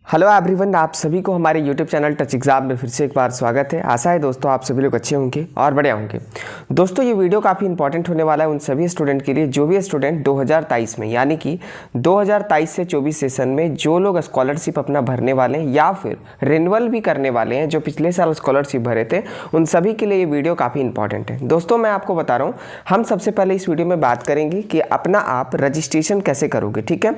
Hello everyone, आप सभी को हमारे यूट्यूब चैनल टच एग्जाम में फिर से एक बार स्वागत है। आशा है दोस्तों आप सभी लोग अच्छे होंगे और बढ़िया होंगे। दोस्तों ये वीडियो काफ़ी इंपॉर्टेंट होने वाला है उन सभी स्टूडेंट के लिए जो भी स्टूडेंट 2023 में यानी कि 2023 से 24 सेशन में जो लोग स्कॉलरशिप अपना भरने वाले हैं या फिर रिन्यूअल भी करने वाले हैं, जो पिछले साल स्कॉलरशिप भरे थे, उन सभी के लिए ये वीडियो काफ़ी इंपॉर्टेंट है। दोस्तों मैं आपको बता रहा हूँ, हम सबसे पहले इस वीडियो में बात करेंगे कि अपना आप रजिस्ट्रेशन कैसे करोगे। ठीक है,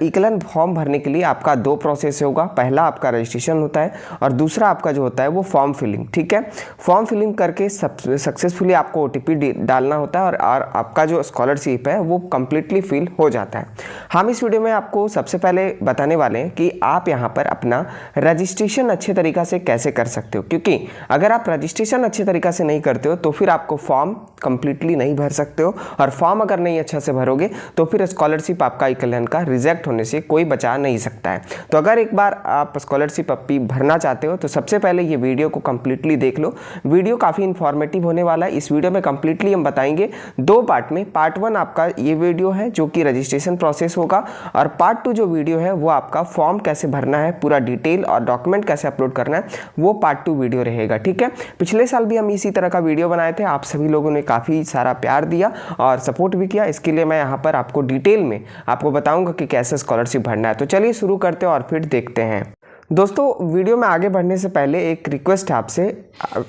इकलन फॉर्म भरने के लिए आपका दो प्रोसेस होगा। पहला आपका रजिस्ट्रेशन होता है और दूसरा आपका जो होता है वो फॉर्म फिलिंग। ठीक है, फॉर्म फिलिंग करके सक्सेसफुली आपको ओटीपी डालना होता है और आपका जो स्कॉलरशिप है वो कंप्लीटली फिल हो जाता है। हम इस वीडियो में आपको सबसे पहले बताने वाले हैं कि आप यहाँ पर अपना रजिस्ट्रेशन अच्छे तरीक़ा से कैसे कर सकते हो, क्योंकि अगर आप रजिस्ट्रेशन अच्छे तरीक़ा से नहीं करते हो तो फिर आपको फॉर्म कंप्लीटली नहीं भर सकते हो, और फॉर्म अगर नहीं अच्छा से भरोगे तो फिर स्कॉलरशिप आपका इकलन का रिजेक्ट होने से कोई बचा नहीं सकता है। तो अगर एक बार आप स्कॉलरशिप अपनी भरना चाहते हो तो सबसे पहले ये वीडियो को कंप्लीटली देख लो। वीडियो काफ़ी इंफॉर्मेटिव होने वाला है। इस वीडियो में कंप्लीटली हम बताएंगे दो पार्ट में। पार्ट 1 आपका ये वीडियो है जो कि रजिस्ट्रेशन प्रोसेस होगा, और पार्ट 2 जो वीडियो है वो आपका फॉर्म कैसे भरना है, पूरा डिटेल और डॉक्यूमेंट कैसे अपलोड करना है, वो पार्ट 2 वीडियो रहेगा। ठीक है, पिछले साल भी हम इसी तरह का वीडियो बनाए थे, आप सभी लोगों ने काफ़ी सारा प्यार दिया और सपोर्ट भी किया। इसके लिए मैं यहाँ पर आपको डिटेल में आपको बताऊंगा कि कैसे स्कॉलरशिप भरना है। तो चलिए शुरू करते हैं और फिर देखते हैं। दोस्तों वीडियो में आगे बढ़ने से पहले एक रिक्वेस्ट है आपसे,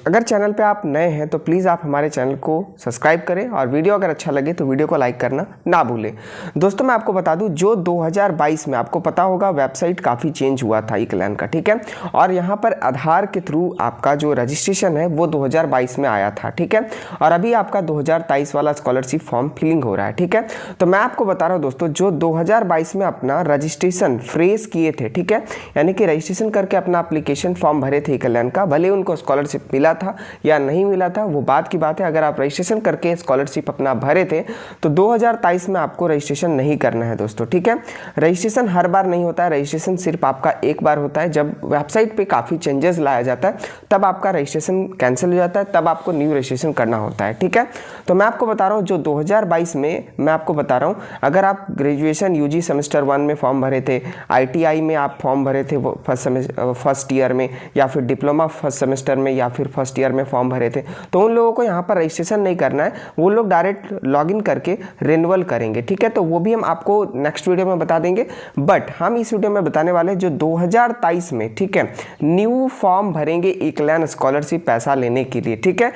अगर चैनल पे आप नए हैं तो प्लीज़ आप हमारे चैनल को सब्सक्राइब करें, और वीडियो अगर अच्छा लगे तो वीडियो को लाइक करना ना भूलें। दोस्तों मैं आपको बता दूं, जो 2022 में आपको पता होगा वेबसाइट काफ़ी चेंज हुआ था इकलन का। ठीक है, और यहाँ पर आधार के थ्रू आपका जो रजिस्ट्रेशन है वो 2022 में आया था। ठीक है, और अभी आपका 2023 वाला स्कॉलरशिप फॉर्म फिलिंग हो रहा है। ठीक है, तो मैं आपको बता रहा हूँ दोस्तों, जो 2022 में अपना रजिस्ट्रेशन फ्रेश किए थे, ठीक है, यानी कि रजिस्ट्रेशन करके अपना एप्लीकेशन फॉर्म भरे थे इकलन का, भले उनको स्कॉलरशिप मिला था या नहीं मिला था वो बात की बात है। अगर आप रजिस्ट्रेशन करके स्कॉलरशिप अपना भरे थे तो 2023 में आपको रजिस्ट्रेशन नहीं करना है दोस्तों। ठीक है, रजिस्ट्रेशन हर बार नहीं होता है, रजिस्ट्रेशन सिर्फ आपका एक बार होता है। जब वेबसाइट पे काफ़ी चेंजेस लाया जाता है तब आपका रजिस्ट्रेशन कैंसिल हो जाता है, तब आपको न्यू रजिस्ट्रेशन करना होता है। ठीक है, तो मैं आपको बता रहा हूँ जो 2022 में मैं आपको बता रहा हूँ, अगर आप ग्रेजुएशन यूजी सेमेस्टर 1 में फॉर्म भरे थे, ITI में आप फॉर्म भरे थे फर्स्ट ईयर में, या फिर डिप्लोमा फर्स्ट सेमेस्टर में या फिर फर्स्ट ईयर में फॉर्म भरे थे, तो उन लोगों को यहाँ पर रजिस्ट्रेशन नहीं करना है, वो लोग डायरेक्ट लॉगिन करके रिन्यूअल करेंगे। ठीक है, तो वो भी हम आपको नेक्स्ट वीडियो में बता देंगे, बट हम इस वीडियो में बताने वाले हैं जो 2023 में, ठीक है, न्यू फॉर्म भरेंगे इकलन स्कॉलरशिप पैसा लेने के लिए। ठीक है,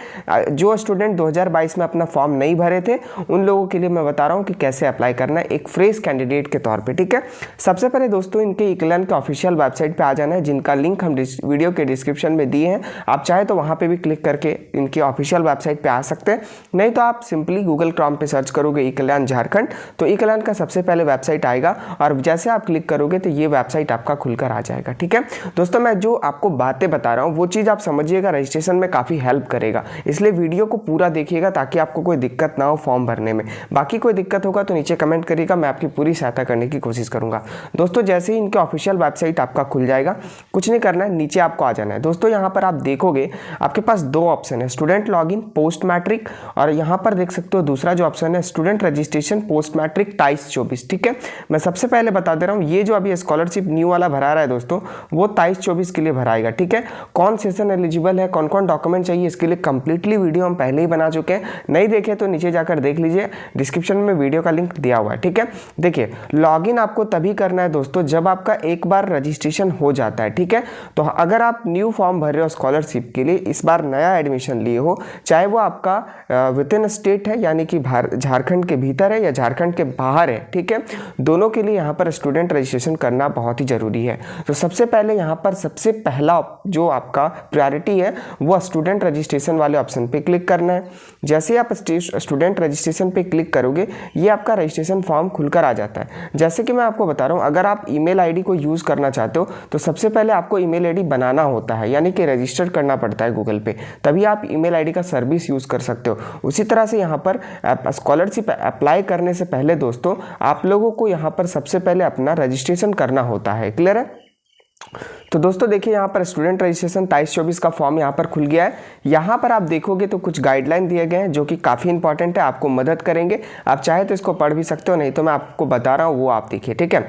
जो स्टूडेंट 2022 में अपना फॉर्म नहीं भरे थे उन लोगों के लिए मैं बता रहा हूँ कि कैसे अप्लाई करना है एक फ्रेश कैंडिडेट के तौर पे। ठीक है, सबसे पहले दोस्तों इनके इकलन के ऑफिशियल वेबसाइट पे आ जाना है, जिनका लिंक हम वीडियो के डिस्क्रिप्शन में दिए हैं। आप चाहे तो वहाँ पे भी क्लिक करके इनकी ऑफिशियल वेबसाइट पे आ सकते हैं, नहीं तो आप सिंपली गूगल क्रोम पे सर्च करोगे इकलन झारखंड तो इकलन का सबसे पहले वेबसाइट आएगा, और जैसे आप क्लिक करोगे तो ये वेबसाइट आपका खुलकर आ जाएगा। ठीक है दोस्तों, मैं जो आपको बातें बता रहा हूँ वो चीज़ आप समझिएगा, रजिस्ट्रेशन में काफ़ी हेल्प करेगा, इसलिए वीडियो को पूरा देखिएगा ताकि आपको कोई दिक्कत ना हो फॉर्म भरने में। बाकी कोई दिक्कत होगा तो नीचे कमेंट करिएगा, मैं आपकी पूरी सहायता करने की कोशिश करूँगा। दोस्तों जैसे ही इनके ऑफिशियल वेबसाइट आपका खुल जाएगा, कुछ नहीं करना है, नीचे आपको आ जाना है। दोस्तों यहाँ पर आप देखोगे आपके पास दो ऑप्शन है, स्टूडेंट लॉगिन पोस्ट मैट्रिक, और यहाँ पर देख सकते हो दूसरा जो ऑप्शन है स्टूडेंट रजिस्ट्रेशन पोस्ट मैट्रिक 23-24। ठीक है, मैं सबसे पहले बता दे रहा हूँ, ये जो अभी स्कॉलरशिप न्यू वाला भरा रहा है दोस्तों वो 23-24 के लिए भराएगा। ठीक है, कौन सेशन एलिजिबल है, कौन कौन डॉक्यूमेंट चाहिए, इसके लिए कंप्लीटली वीडियो हम पहले ही बना चुके हैं, नहीं देखे तो नीचे जाकर देख लीजिए, डिस्क्रिप्शन में वीडियो का लिंक दिया हुआ है। ठीक है, देखिए लॉगिन आपको तभी करना है दोस्तों जब आपका एक बार रजिस्ट्रेशन हो जाता है। ठीक है, तो अगर आप न्यू फॉर्म भर रहे हो स्कॉलरशिप के लिए, इस बार नया एडमिशन लिए हो, चाहे वो आपका विद इन स्टेट है यानी कि झारखंड के भीतर है या झारखंड के बाहर है, ठीक है, दोनों के लिए यहाँ पर स्टूडेंट रजिस्ट्रेशन करना बहुत ही ज़रूरी है। तो सबसे पहले यहाँ पर सबसे पहला जो आपका प्रायोरिटी है वो स्टूडेंट रजिस्ट्रेशन वाले ऑप्शन पे क्लिक करना है। जैसे आप स्टूडेंट रजिस्ट्रेशन पे क्लिक करोगे ये आपका रजिस्ट्रेशन फॉर्म खुलकर आ जाता है। जैसे कि मैं आपको बता रहा हूँ, अगर आप ईमेल आईडी को यूज़ करना चाहते हो तो सबसे पहले आपको ईमेल आईडी बनाना होता है, यानी कि रजिस्टर करना पड़ता है गूगल पे, तभी आप ईमेल आईडी का सर्विस यूज़ कर सकते हो। उसी तरह से यहाँ पर स्कॉलरशिप अप्लाई करने से पहले दोस्तों आप लोगों को यहाँ पर सबसे पहले अपना रजिस्ट्रेशन करना होता है। क्लियर है? तो दोस्तों देखिए यहाँ पर स्टूडेंट रजिस्ट्रेशन 23-24 का फॉर्म यहाँ पर खुल गया है। यहाँ पर आप देखोगे तो कुछ गाइडलाइन दिए गए हैं जो कि काफ़ी इंपॉर्टेंट है, आपको मदद करेंगे। आप चाहे तो इसको पढ़ भी सकते हो, नहीं तो मैं आपको बता रहा हूँ वो आप देखिए, ठीक है।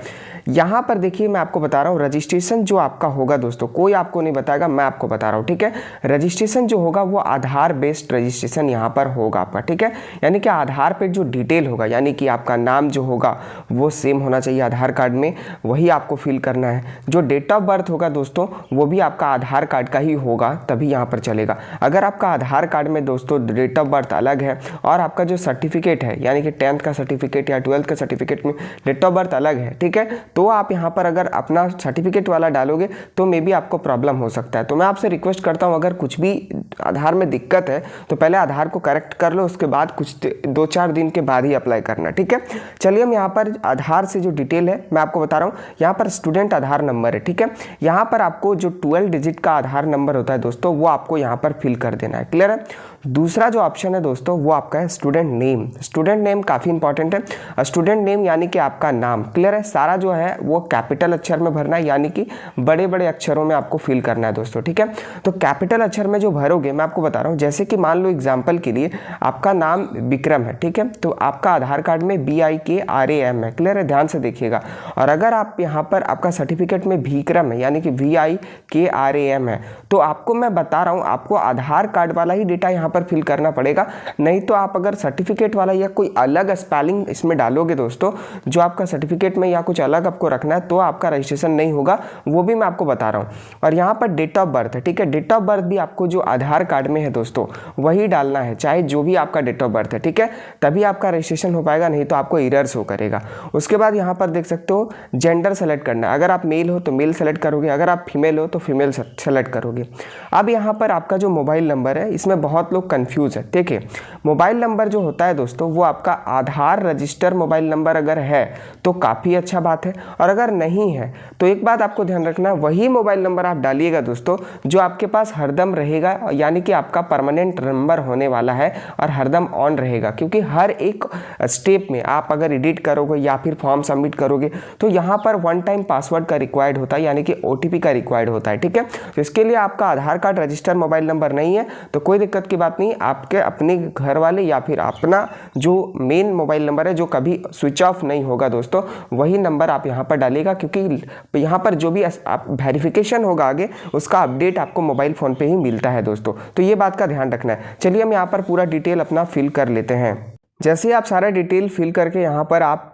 यहाँ पर देखिए मैं आपको बता रहा हूँ रजिस्ट्रेशन जो आपका होगा दोस्तों, कोई आपको नहीं बताएगा, मैं आपको बता रहा हूँ, ठीक है। रजिस्ट्रेशन जो होगा वो आधार बेस्ड रजिस्ट्रेशन यहाँ पर होगा आपका, ठीक है। यानी कि आधार पे जो डिटेल होगा, यानी कि आपका नाम जो होगा वो सेम होना चाहिए आधार कार्ड में, वही आपको फिल करना है। जो डेट ऑफ बर्थ होगा दोस्तों वो भी आपका आधार कार्ड का ही होगा, तभी यहाँ पर चलेगा। अगर आपका आधार कार्ड में दोस्तों डेट ऑफ बर्थ अलग है और आपका जो सर्टिफिकेट है यानी कि 10th का सर्टिफिकेट या 12th का सर्टिफिकेट में डेट ऑफ बर्थ अलग है, ठीक है, तो आप यहाँ पर अगर अपना सर्टिफिकेट वाला डालोगे तो मे बी आपको प्रॉब्लम हो सकता है। तो मैं आपसे रिक्वेस्ट करता हूँ अगर कुछ भी आधार में दिक्कत है तो पहले आधार को करेक्ट कर लो, उसके बाद कुछ 2-4 दिन के बाद ही अप्लाई करना, ठीक है। चलिए हम यहाँ पर आधार से जो डिटेल है मैं आपको बता रहा हूँ। यहाँ पर स्टूडेंट आधार नंबर है, ठीक है। यहाँ पर आपको जो 12 डिजिट का आधार नंबर होता है दोस्तों वो आपको यहाँ पर फिल कर देना है, क्लियर है। दूसरा जो ऑप्शन है दोस्तों वो आपका है स्टूडेंट नेम। स्टूडेंट नेम काफ़ी इंपॉर्टेंट है। स्टूडेंट नेम यानी कि आपका नाम, क्लियर है, सारा जो है वो कैपिटल अक्षर में भरना है, यानी कि बड़े बड़े अक्षरों में आपको फिल करना है दोस्तों, ठीक है। तो कैपिटल अक्षर में जो भरोगे मैं आपको बता रहा हूँ, जैसे कि मान लो एग्जाम्पल के लिए आपका नाम विक्रम है, ठीक है, तो आपका आधार कार्ड में VIKRAM है, क्लियर है, ध्यान से देखिएगा। और अगर आप यहाँ पर आपका सर्टिफिकेट में विक्रम है यानी कि VIKRAM है, तो आपको मैं बता रहा हूँ आपको आधार कार्ड वाला ही डेटा यहाँ पर फिल करना पड़ेगा। नहीं तो आप अगर सर्टिफिकेट वाला या कोई अलग स्पेलिंग इसमें डालोगे दोस्तों, जो आपका सर्टिफिकेट में या कुछ अलग आपको रखना है, तो आपका रजिस्ट्रेशन नहीं होगा, वो भी मैं आपको बता रहा हूँ। और यहाँ पर डेट ऑफ बर्थ है, ठीक है, डेट ऑफ बर्थ भी आपको जो आधार कार्ड में है दोस्तों वही डालना है, चाहे जो भी आपका डेट ऑफ बर्थ है, ठीक है, तभी आपका रजिस्ट्रेशन हो पाएगा, नहीं तो आपको एरर शो करेगा। उसके बाद यहाँ पर देख सकते हो जेंडर सेलेक्ट करना है। अगर आप मेल हो तो मेल सेलेक्ट करोगे, अगर आप फीमेल हो तो फीमेल सेलेक्ट करोगे। अब यहाँ पर आपका जो मोबाइल नंबर है, इसमें बहुत लोग कंफ्यूज है। देखिए मोबाइल नंबर जो होता है दोस्तों वो आपका आधार रजिस्टर मोबाइल नंबर अगर है तो काफ़ी अच्छा बात है, और अगर नहीं है तो एक बात आपको ध्यान रखना, वही मोबाइल नंबर आप डालिएगा दोस्तों जो आपके पास हरदम रहेगा, यानी कि आपका परमानेंट नंबर होने वाला है और हरदम ऑन रहेगा। क्योंकि हर एक स्टेप में आप अगर एडिट करोगे या फिर फॉर्म सबमिट करोगे तो यहाँ पर 1 टाइम पासवर्ड का रिक्वायर्ड होता है, यानी कि OTP का रिक्वायर्ड होता है, ठीक है। तो इसके लिए आपका आधार कार्ड रजिस्टर मोबाइल नंबर नहीं है तो कोई दिक्कत की बात नहीं, आपके अपने घर वाले या फिर अपना जो मेन मोबाइल नंबर है जो कभी स्विच ऑफ नहीं होगा दोस्तों, वही नंबर आप यहाँ पर डालिएगा। क्योंकि यहाँ पर जो भी वेरिफिकेशन होगा आगे उसका अपडेट आपको मोबाइल फ़ोन पे ही मिलता है दोस्तों, तो ये बात का ध्यान रखना है। चलिए हम यहाँ पर पूरा डिटेल अपना फिल कर लेते हैं। जैसे ही आप सारा डिटेल फिल करके यहाँ पर आप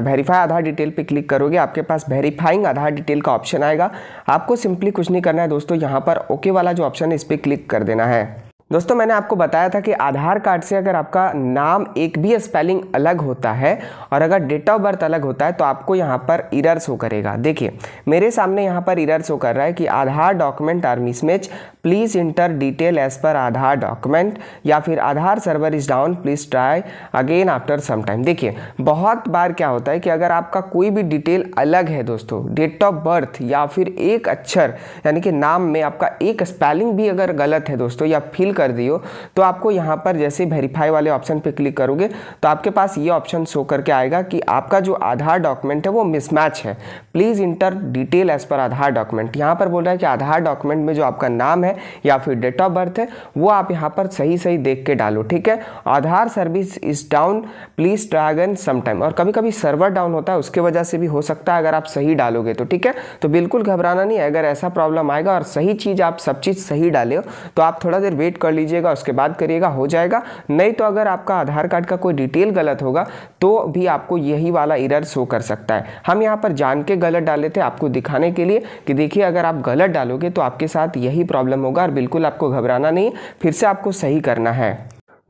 वेरीफाई आधार डिटेल पे क्लिक करोगे, आपके पास वेरीफाइंग आधार डिटेल का ऑप्शन आएगा। आपको सिंपली कुछ नहीं करना है दोस्तों, यहाँ पर ओके वाला जो ऑप्शन है इस पर क्लिक कर देना है। दोस्तों मैंने आपको बताया था कि आधार कार्ड से अगर आपका नाम एक भी स्पेलिंग अलग होता है और अगर डेट ऑफ बर्थ अलग होता है तो आपको यहाँ पर एरर शो करेगा। देखिए मेरे सामने यहाँ पर एरर शो कर रहा है कि Aadhaar document are mismatch, please enter detail as per Aadhaar document, या फिर Aadhaar server is down, please try again after some time. देखिए बहुत बार क्या होता है कि अगर आपका कोई भी डिटेल अलग है दोस्तों, डेट ऑफ बर्थ या फिर एक अक्षर यानी कि नाम में आपका एक स्पेलिंग भी अगर गलत है दोस्तों या फिल कर दियो, तो आपको यहाँ पर जैसे वेरीफाई वाले ऑप्शन पे क्लिक करोगे तो आपके पास ये ऑप्शन शो करके आएगा कि आपका जो आधार डॉक्यूमेंट है वो मिसमैच है, please enter detail as per Aadhaar document. यहाँ पर बोल रहा है कि आधार डॉक्यूमेंट में जो आपका नाम है या फिर डेट ऑफ बर्थ है वो आप यहाँ पर सही सही देख के डालो, ठीक है। Aadhaar service is down, please try again some time. और कभी कभी सर्वर डाउन होता है, उसके वजह से भी हो सकता है अगर आप सही डालोगे तो, ठीक है। तो बिल्कुल घबराना नहीं, अगर ऐसा प्रॉब्लम आएगा और सही चीज़ आप सब चीज़ सही डाले हो तो आप थोड़ा देर वेट कर लीजिएगा, उसके बाद करिएगा, हो जाएगा। नहीं तो अगर आपका आधार कार्ड का कोई डिटेल गलत होगा तो भी आपको यही वाला एरर शो कर सकता है। हम यहाँ पर जान के गलत डाले थे आपको दिखाने के लिए कि देखिए अगर आप गलत डालोगे तो आपके साथ यही प्रॉब्लम होगा, और बिल्कुल आपको घबराना नहीं, फिर से आपको सही करना है।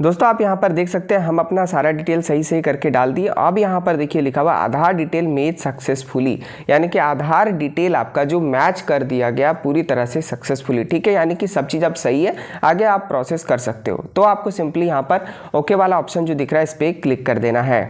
दोस्तों आप यहाँ पर देख सकते हैं हम अपना सारा डिटेल सही सही करके डाल दिए। अब यहाँ पर देखिए लिखा हुआ आधार डिटेल मैच सक्सेसफुली, यानी कि आधार डिटेल आपका जो मैच कर दिया गया पूरी तरह से सक्सेसफुली, ठीक है, यानी कि सब चीज़ अब सही है, आगे आप प्रोसेस कर सकते हो। तो आपको सिंपली यहाँ पर ओके वाला ऑप्शन जो दिख रहा है इस पर क्लिक कर देना है।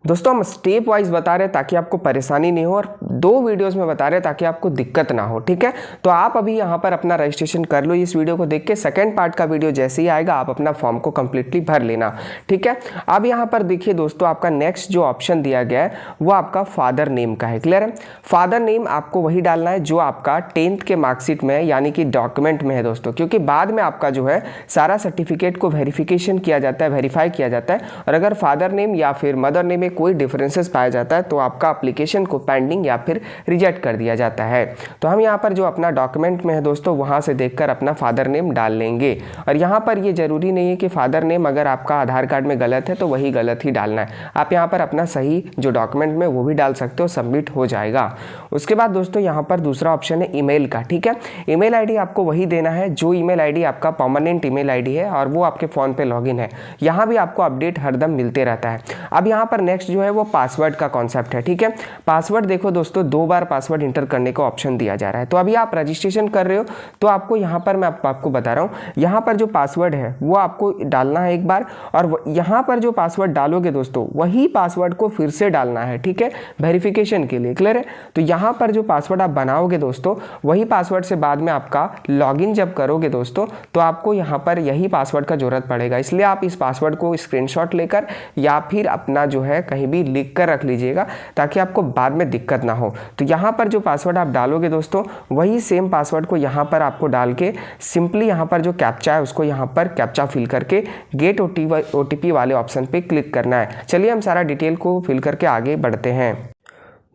दोस्तों हम स्टेप वाइज बता रहे हैं ताकि आपको परेशानी नहीं हो, और 2 वीडियोस में बता रहे हैं ताकि आपको दिक्कत ना हो, ठीक है। तो आप अभी यहाँ पर अपना रजिस्ट्रेशन कर लो इस वीडियो को देख के। सेकंड पार्ट का वीडियो जैसे ही आएगा आप अपना फॉर्म को कंप्लीटली भर लेना, ठीक है। अब यहाँ पर देखिए दोस्तों, आपका नेक्स्ट जो ऑप्शन दिया गया है वो आपका फादर नेम का है। क्लियर है? फादर नेम आपको वही डालना है जो आपका 10th के मार्कशीट में है, यानी कि डॉक्यूमेंट में है दोस्तों, क्योंकि बाद में आपका जो है सारा सर्टिफिकेट को वेरिफिकेशन किया जाता है, वेरीफाई किया जाता है, और अगर फादर नेम या फिर मदर नेम में कोई डिफरेंसेस पाया जाता है तो आपका एप्लीकेशन को पेंडिंग या फिर रिजेक्ट कर दिया जाता है। तो हम यहाँ पर जो अपना डॉक्यूमेंट में है दोस्तों वहाँ से देखकर अपना फादर नेम डाल लेंगे। और यहाँ पर ये जरूरी नहीं है कि फादर नेम अगर आपका आधार कार्ड में गलत है तो वही गलत ही डालना है, आप यहाँ पर अपना सही जो डॉक्यूमेंट में वो भी डाल सकते हो, सबमिट हो जाएगा। उसके बाद दोस्तों यहाँ पर दूसरा ऑप्शन है ईमेल का, ठीक है। ईमेल आईडी आपको वही देना है जो ईमेल आईडी आपका परमानेंट ईमेल आईडी है और वो आपके फ़ोन पे लॉगिन है। यहाँ भी आपको अपडेट हरदम मिलते रहता है। अब यहाँ पर नेक्स्ट जो है वो पासवर्ड का कॉन्सेप्ट है, ठीक है। पासवर्ड देखो दोस्तों, 2 बार पासवर्ड इंटर करने का ऑप्शन दिया जा रहा है। तो अभी आप रजिस्ट्रेशन कर रहे हो तो आपको यहाँ पर मैं आपको बता रहा हूँ, यहाँ पर जो पासवर्ड है वो आपको डालना है एक बार, और यहाँ पर जो पासवर्ड डालोगे दोस्तों वही पासवर्ड को फिर से डालना है, ठीक है, वेरिफिकेशन के लिए। क्लियर है? तो यहाँ पर जो पासवर्ड आप बनाओगे दोस्तों वही पासवर्ड से बाद में आपका लॉगिन जब करोगे दोस्तों तो आपको यहाँ पर यही पासवर्ड का जरूरत पड़ेगा। इसलिए आप इस पासवर्ड को स्क्रीनशॉट लेकर या फिर अपना जो है कहीं भी लिख कर रख लीजिएगा ताकि आपको बाद में दिक्कत ना हो। तो यहाँ पर जो पासवर्ड आप डालोगे दोस्तों वही सेम पासवर्ड को यहाँ पर आपको डाल के सिंपली यहाँ पर जो कैप्चा है उसको यहाँ पर कैप्चा फिल करके गेट OTP वाले ऑप्शन पे क्लिक करना है। चलिए हम सारा डिटेल को फिल करके आगे बढ़ते हैं।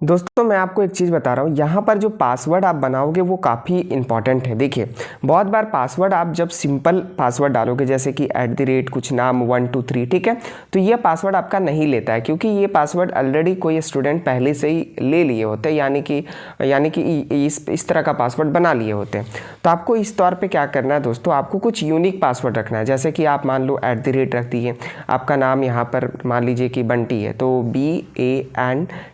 दोस्तों मैं आपको एक चीज़ बता रहा हूँ, यहाँ पर जो पासवर्ड आप बनाओगे वो काफ़ी इंपॉर्टेंट है। देखिए बहुत बार पासवर्ड आप जब सिंपल पासवर्ड डालोगे जैसे कि @ कुछ नाम 1 2 3, ठीक है, तो ये पासवर्ड आपका नहीं लेता है, क्योंकि ये पासवर्ड ऑलरेडी कोई स्टूडेंट पहले से ही ले लिए होते हैं, यानी कि इस तरह का पासवर्ड बना लिए होते हैं। तो आपको इस तौर पर क्या करना है दोस्तों, आपको कुछ यूनिक पासवर्ड रखना है। जैसे कि आप मान लो @ रख दिए, आपका नाम यहाँ पर मान लीजिए कि बंटी है तो BANTY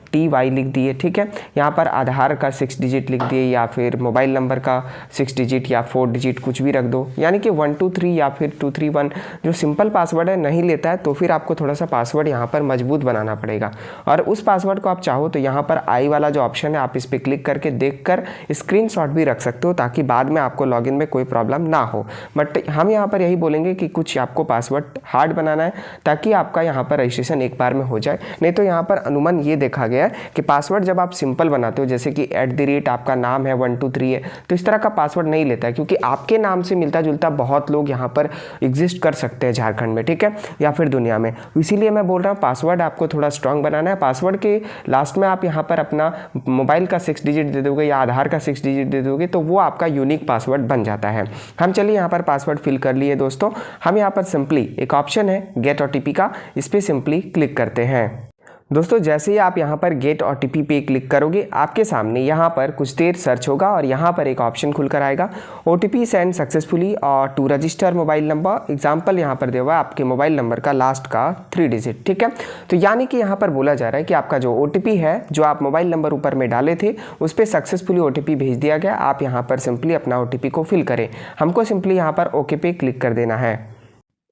लिख दिए, ठीक है। यहाँ पर आधार का 6 डिजिट लिख दिए या फिर मोबाइल नंबर का 6 डिजिट या 4 डिजिट कुछ भी रख दो, यानी कि 1 2 3 या फिर 2 3 1। जो सिंपल पासवर्ड है नहीं लेता है तो फिर आपको थोड़ा सा पासवर्ड यहाँ पर मजबूत बनाना पड़ेगा। और उस पासवर्ड को आप चाहो तो यहाँ पर आई वाला जो ऑप्शन है आप इस पर क्लिक करके देख कर स्क्रीनशॉट भी रख सकते हो ताकि बाद में आपको लॉगिन में कोई प्रॉब्लम ना हो। बट हम यहाँ पर यही बोलेंगे कि कुछ आपको पासवर्ड हार्ड बनाना है ताकि आपका यहाँ पर रजिस्ट्रेशन एक बार में हो जाए। नहीं तो यहाँ पर अनुमान ये देखा गया कि पासवर्ड जब आप सिंपल बनाते हो जैसे कि @ आपका नाम है 1 2 3 है तो इस तरह का पासवर्ड नहीं लेता है, क्योंकि आपके नाम से मिलता जुलता बहुत लोग यहाँ पर एग्जिस्ट कर सकते हैं झारखंड में, ठीक है, या फिर दुनिया में। इसीलिए मैं बोल रहा हूँ पासवर्ड आपको थोड़ा स्ट्रांग बनाना है। पासवर्ड के लास्ट में आप यहाँ पर अपना मोबाइल का 6 डिजिट दे दोगे या आधार का 6 डिजिट दे दोगे तो वो आपका यूनिक पासवर्ड बन जाता है। हम चलिए यहाँ पर पासवर्ड फिल कर लिए दोस्तों। हम यहाँ पर सिंपली एक ऑप्शन है गेट OTP का, इस पर सिंपली क्लिक करते हैं। दोस्तों जैसे ही आप यहाँ पर गेट OTP पे क्लिक करोगे आपके सामने यहाँ पर कुछ देर सर्च होगा और यहाँ पर एक ऑप्शन खुलकर आएगा OTP सेंड सक्सेसफुली और to register mobile number. Example यहाँ पर दिया हुआ आपके मोबाइल नंबर का लास्ट का 3 डिजिट, ठीक है। तो यानी कि यहाँ पर बोला जा रहा है कि आपका जो OTP है जो आप मोबाइल नंबर ऊपर में डाले थे उस पर सक्सेसफुली OTP भेज दिया गया। आप यहाँ पर सिंपली अपना OTP को फिल करें। हमको सिंपली यहाँ पर ओके पे क्लिक कर देना है।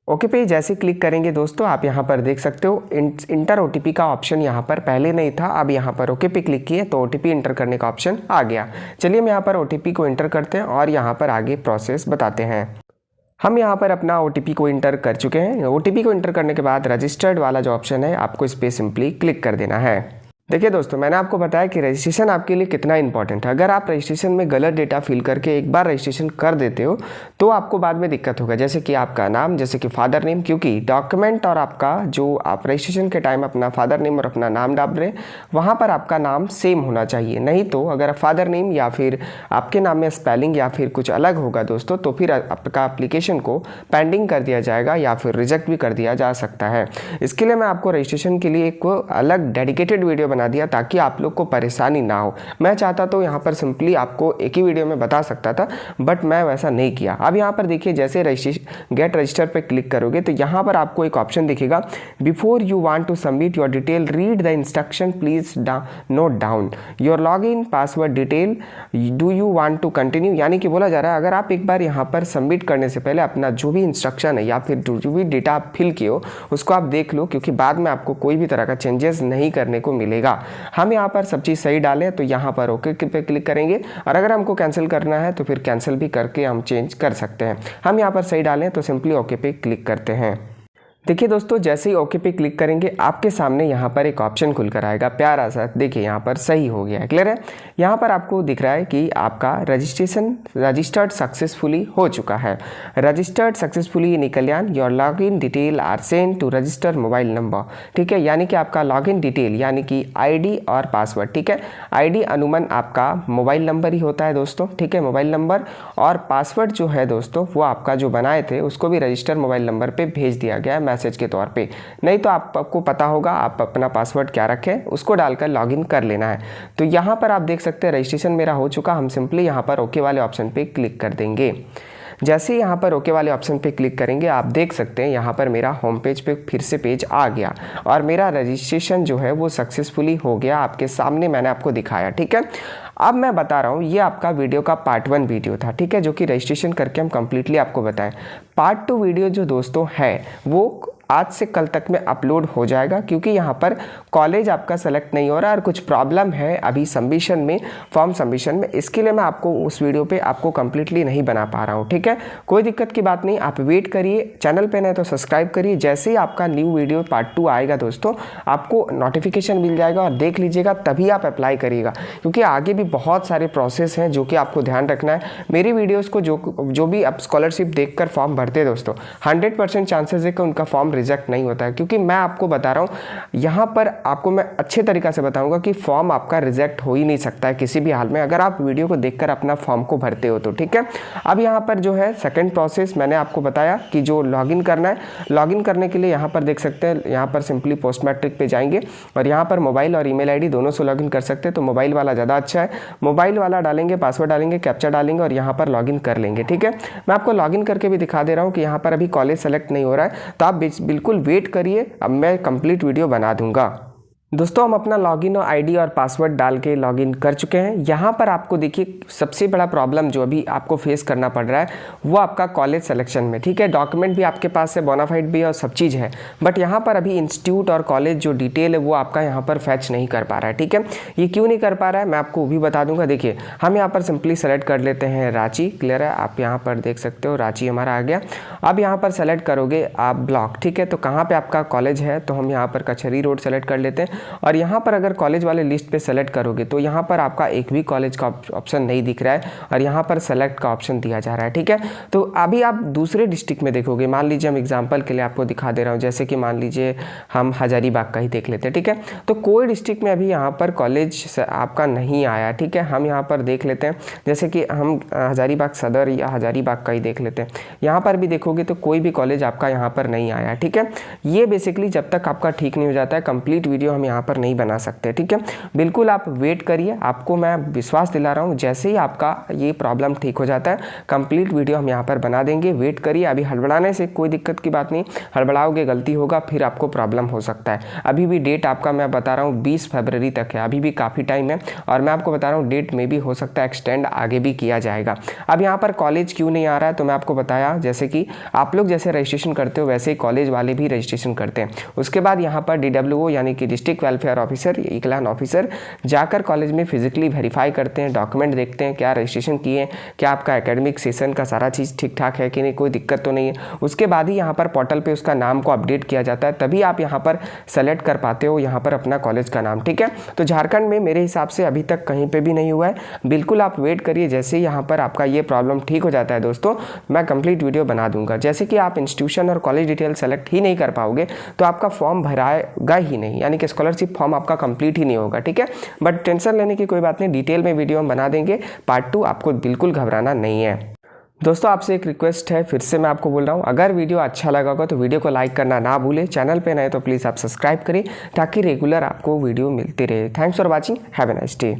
ओके पे जैसे क्लिक करेंगे दोस्तों आप यहाँ पर देख सकते हो इंटर OTP का ऑप्शन यहाँ पर पहले नहीं था, अब यहाँ पर ओके पे क्लिक किए तो OTP इंटर करने का ऑप्शन आ गया। चलिए हम यहाँ पर OTP को इंटर करते हैं और यहाँ पर आगे प्रोसेस बताते हैं। हम यहाँ पर अपना OTP को इंटर कर चुके हैं। OTP को इंटर करने के बाद रजिस्टर्ड वाला जो ऑप्शन है आपको इस पर सिंपली क्लिक कर देना है। देखिए दोस्तों मैंने आपको बताया कि रजिस्ट्रेशन आपके लिए कितना इंपॉर्टेंट है। अगर आप रजिस्ट्रेशन में गलत डेटा फिल करके एक बार रजिस्ट्रेशन कर देते हो तो आपको बाद में दिक्कत होगा, जैसे कि आपका नाम, जैसे कि फादर नेम, क्योंकि डॉक्यूमेंट और आपका जो आप रजिस्ट्रेशन के टाइम अपना फादर नेम और अपना नाम डाल रहे हैं वहाँ पर आपका नाम सेम होना चाहिए। नहीं तो अगर फादर नेम या फिर आपके नाम में स्पेलिंग या फिर कुछ अलग होगा दोस्तों तो फिर आपका एप्लीकेशन को पेंडिंग कर दिया जाएगा या फिर रिजेक्ट भी कर दिया जा सकता है। इसके लिए मैं आपको रजिस्ट्रेशन के लिए एक अलग डेडिकेटेड वीडियो बना दिया ताकि आप लोग को परेशानी ना हो। मैं चाहता तो यहाँ पर सिंपली आपको एक ही वीडियो में बता सकता था, बट मैं वैसा नहीं किया। अब यहाँ पर देखिए जैसे गेट रजिस्टर पे क्लिक करोगे तो यहाँ पर आपको एक ऑप्शन दिखेगा, before you want to submit your detail read the instruction please note down your login password detail, do you want to continue. यानी कि बोला जा रहा है अगर आप एक बार यहाँ पर सबमिट करने से पहले अपना जो भी इंस्ट्रक्शन है या फिर जो भी डेटा आप फिल किए हो उसको आप देख लो, क्योंकि बाद में आपको कोई भी तरह का चेंजेस नहीं करने को मिलेगा। हम यहाँ पर सब चीज़ सही डालें तो यहाँ पर ओके पे क्लिक करेंगे, और अगर हमको कैंसिल करना है तो फिर कैंसिल भी करके हम चेंज कर सकते हैं। हम यहाँ पर सही डालें तो सिंपली ओके पे क्लिक करते हैं। देखिए दोस्तों, जैसे ही ओके पे क्लिक करेंगे आपके सामने यहाँ पर एक ऑप्शन खुलकर आएगा प्यारा सा। देखिए यहाँ पर सही हो गया है, क्लियर है। यहाँ पर आपको दिख रहा है कि आपका रजिस्टर्ड सक्सेसफुली हो चुका है। Registered successfully in Kalyan, your login detail are send to register mobile number. ठीक है, यानी कि आपका लॉगिन डिटेल यानी कि आईडी और पासवर्ड। ठीक है, आईडी अनुमान आपका मोबाइल नंबर ही होता है दोस्तों। ठीक है, मोबाइल नंबर और पासवर्ड जो है दोस्तों वो आपका जो बनाए थे उसको भी रजिस्टर मोबाइल नंबर पे भेज दिया गया है मैसेज के तौर पे। नहीं तो आपको पता होगा आप अपना पासवर्ड क्या रखें, उसको डालकर लॉगिन कर लेना है। तो यहाँ पर आप देख सकते हैं रजिस्ट्रेशन मेरा हो चुका। हम सिंपली यहाँ पर ओके वाले ऑप्शन पे क्लिक कर देंगे। जैसे ही यहाँ पर ओके वाले ऑप्शन पे क्लिक करेंगे आप देख सकते हैं यहाँ पर मेरा होम पेज पे फिर से पेज आ गया और मेरा रजिस्ट्रेशन जो है वो सक्सेसफुली हो गया। आपके सामने मैंने आपको दिखाया। ठीक है, अब मैं बता रहा हूँ ये आपका वीडियो का पार्ट 1 वीडियो था। ठीक है, जो कि रजिस्ट्रेशन करके हम कंप्लीटली आपको बताएं। पार्ट 2 वीडियो जो दोस्तों है वो आज से कल तक में अपलोड हो जाएगा, क्योंकि यहाँ पर कॉलेज आपका सेलेक्ट नहीं हो रहा और कुछ प्रॉब्लम है अभी सबमिशन में, फॉर्म सबमिशन में। इसके लिए मैं आपको उस वीडियो पे आपको कंप्लीटली नहीं बना पा रहा हूँ। ठीक है, कोई दिक्कत की बात नहीं, आप वेट करिए। चैनल पे नहीं तो सब्सक्राइब करिए। जैसे ही आपका न्यू वीडियो पार्ट 2 आएगा दोस्तों आपको नोटिफिकेशन मिल जाएगा और देख लीजिएगा, तभी आप अप्लाई करिएगा, क्योंकि आगे भी बहुत सारे प्रोसेस हैं जो कि आपको ध्यान रखना है। मेरी वीडियोज़ को जो भी आप स्कॉलरशिप देख कर फॉर्म भरते हैं दोस्तों 100% चांसेस है कि उनका फॉर्म रिजेक्ट नहीं होता है, क्योंकि मैं आपको बता रहा हूं यहां पर आपको मैं अच्छे तरीका से बताऊंगा कि फॉर्म आपका रिजेक्ट हो ही नहीं सकता है किसी भी हाल में, अगर आप वीडियो को देखकर अपना फॉर्म को भरते हो तो। ठीक है, अब यहां पर जो है सेकंड प्रोसेस मैंने आपको बताया कि जो लॉगिन करना है, लॉगिन करने के लिए यहां पर देख सकते हैं, यहां पर सिंपली पोस्ट मैट्रिक पे जाएंगे और यहां पर मोबाइल और ईमेल आईडी दोनों से लॉगिन कर सकते हैं। तो मोबाइल वाला ज़्यादा अच्छा है, मोबाइल वाला डालेंगे, पासवर्ड डालेंगे, कैप्चा डालेंगे और यहाँ पर लॉगिन कर लेंगे। ठीक है, मैं आपको लॉगिन करके भी दिखा दे रहा हूँ कि यहाँ पर अभी कॉलेज सेलेक्ट नहीं हो रहा है, तो आप बिल्कुल वेट करिए, अब मैं कंप्लीट वीडियो बना दूंगा। दोस्तों हम अपना लॉगिन और आईडी और पासवर्ड डाल के लॉगिन कर चुके हैं। यहाँ पर आपको देखिए सबसे बड़ा प्रॉब्लम जो अभी आपको फेस करना पड़ रहा है वो आपका कॉलेज सिलेक्शन में। ठीक है, डॉक्यूमेंट भी आपके पास है, बोनाफाइड भी है और सब चीज़ है, बट यहाँ पर अभी इंस्टीट्यूट और कॉलेज जो डिटेल है वो आपका यहाँ पर फैच नहीं कर पा रहा है। ठीक है, ये क्यों नहीं कर पा रहा है मैं आपको भी बता दूंगा। देखिए हम यहाँ पर सिंपली सेलेक्ट कर लेते हैं रांची, क्लियर है, आप यहाँ पर देख सकते हो रांची हमारा आ गया। अब यहाँ पर सेलेक्ट करोगे आप ब्लॉक। ठीक है, तो कहाँ पर आपका कॉलेज है, तो हम यहाँ पर कचहरी रोड सेलेक्ट कर लेते हैं और यहाँ पर अगर कॉलेज वाले लिस्ट पे सेलेक्ट करोगे तो यहाँ पर आपका एक भी कॉलेज का ऑप्शन नहीं दिख रहा है और यहाँ पर सेलेक्ट का ऑप्शन दिया जा रहा है। ठीक है, तो अभी आप दूसरे डिस्ट्रिक्ट में देखोगे, मान लीजिए हम एग्जांपल के लिए आपको दिखा दे रहा हूँ, जैसे कि मान लीजिए हम हजारीबाग का ही देख लेते हैं। ठीक है, तो कोई डिस्ट्रिक्ट में अभी यहाँ पर कॉलेज आपका नहीं आया। ठीक है, हम यहाँ पर देख लेते हैं, जैसे कि हम हजारीबाग सदर या हजारीबाग का ही देख लेते हैं। यहाँ पर भी देखोगे तो कोई भी कॉलेज आपका यहाँ पर नहीं आया। ठीक है, ये बेसिकली जब तक आपका ठीक नहीं हो जाता है कंप्लीट वीडियो हम यहाँ पर नहीं बना सकते। ठीक है, बिल्कुल आप वेट करिए, आपको मैं विश्वास दिला रहा हूँ जैसे ही आपका ये प्रॉब्लम ठीक हो जाता है कंप्लीट वीडियो हम यहाँ पर बना देंगे। वेट करिए, अभी हड़बड़ाने से कोई दिक्कत की बात नहीं, हड़बड़ाओगे गलती होगा फिर आपको प्रॉब्लम हो सकता है। अभी भी डेट आपका मैं बता रहा हूँ 20 फरवरी तक है, अभी भी काफ़ी टाइम है और मैं आपको बता रहा हूँ डेट में भी हो सकता है एक्सटेंड आगे भी किया जाएगा। अब यहाँ पर कॉलेज क्यों नहीं आ रहा है तो मैं आपको बताया, जैसे कि आप लोग जैसे रजिस्ट्रेशन करते हो वैसे ही कॉलेज वाले भी रजिस्ट्रेशन करते हैं। उसके बाद यहाँ पर DWO यानी कि डिस्ट्रिक्ट वेलफेयर ऑफिसर, इकलान ऑफिसर जाकर कॉलेज में फिजिकली वेरीफाई करते हैं, डॉक्यूमेंट देखते हैं, क्या रजिस्ट्रेशन किए, क्या आपका एकेडमिक सेशन का सारा चीज़ ठीक ठाक है कि नहीं, कोई दिक्कत तो नहीं है। उसके बाद ही यहाँ पर पोर्टल पे उसका नाम को अपडेट किया जाता है, तभी आप यहाँ पर सेलेक्ट कर पाते हो यहाँ पर अपना कॉलेज का नाम। ठीक है, तो झारखंड में मेरे हिसाब से अभी तक कहीं पर भी नहीं हुआ है, बिल्कुल आप वेट करिए। जैसे ही यहाँ पर आपका ये प्रॉब्लम ठीक हो जाता है दोस्तों मैं कंप्लीट वीडियो बना दूंगा। जैसे कि आप इंस्टीट्यूशन और कॉलेज डिटेल सेलेक्ट ही नहीं कर पाओगे तो आपका फॉर्म भराएगा ही नहीं, यानी कि स्कॉलरशिप फॉर्म आपका कंप्लीट ही नहीं होगा। ठीक है, बट टेंशन लेने की कोई बात नहीं, डिटेल में वीडियो हम बना देंगे। पार्ट 2 आपको बिल्कुल घबराना नहीं है। दोस्तों आपसे एक रिक्वेस्ट है, फिर से मैं आपको बोल रहा हूँ, अगर वीडियो अच्छा लगा होगा तो वीडियो को लाइक करना ना भूलें। चैनल पे नए तो प्लीज़ आप सब्सक्राइब करें ताकि रेगुलर आपको वीडियो मिलती रहे। Thanks for watching, have a nice day.